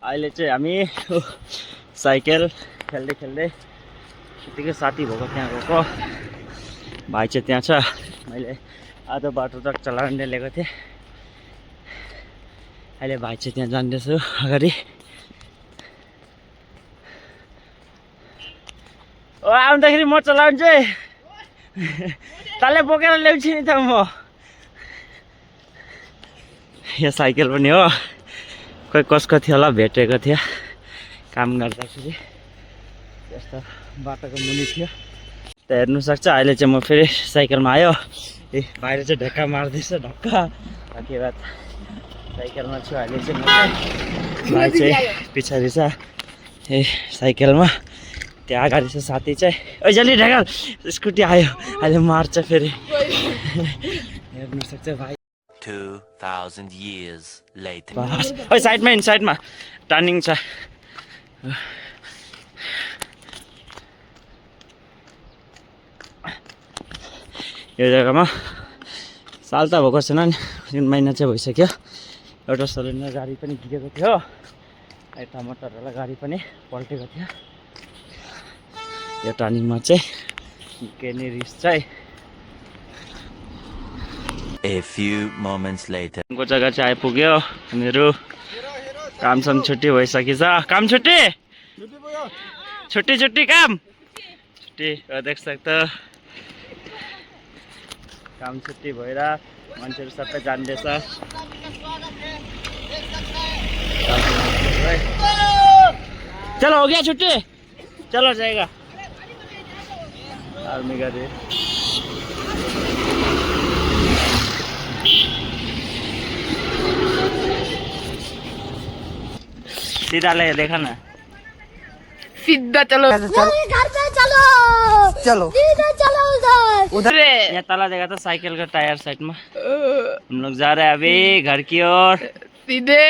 अहिले चाहिँ हामी साइकल खेल्दै खेल्दै यतिकै साथी भएको त्यहाँ गएको। भाइ चाहिँ त्यहाँ छ। मैले आधो बाटो तक चलाउने लिएको थिएँ। अहिले भाइ चाहिँ त्यहाँ जाँदैछु अगाडि। ओ आउँदाखेरि म चलाउँछु है। तँले बोकेर ल्याउँछु नि त म। यो साइकल पनि हो, कोही कसको थियो होला भेटेको थियो काम गर्दाखेरि। यस्तो बाटोको मुनि थियो त हेर्नु सक्छ। अहिले चाहिँ म फेरि साइकलमा आयो। ए बाहिर चाहिँ ढक्का मार्दैछ ढक्का। बाँकी बात साइकलमा छु अहिले चाहिँ म चाहिँ। भाइ चाहिँ पछाडि छ ए साइकलमा। त्यहाँ अगाडि छ साथी चाहिँ। ओ जल्दी ढकाल स्कुटी आयो अहिले मार्छ फेरि। हेर्नु सक्छ भाइ। 2000 years later. बस ओइ साइडमा इन साइडमा टर्निङ छ। यो जग्गामा साल त भएको छैन नि, 3 महिना चाहिँ भइसक्यो। एउटा सिलिन्डर गाडी पनि गिरेको थियो। टमाटरवाला गाडी पनि पल्टेको थियो। यो टर्निङमा चाहिँ निकै नै रिस्क चाहिँ। A few moments later. को जग्गा चाहिँ आइपुग्यो। हामीहरू कामसम छुट्टी भइसकेछ। काम छुट्टी छुट्टी छुट्टी काम छुट्टी देख सक्छ। काम छुट्टी भएर मान्छेहरू सबै जान्दैछ। चलो हो गया छुट्टी, चलो जाएगा आर्मी गाड़ी। सीधा ले देखा ना, सीधा चलो घर पे चलो चलो सीधा चलो उधर उधर यहाँ तला देखा था साइकिल का टायर साइड में। हम लोग जा रहे हैं अभी घर की ओर सीधे।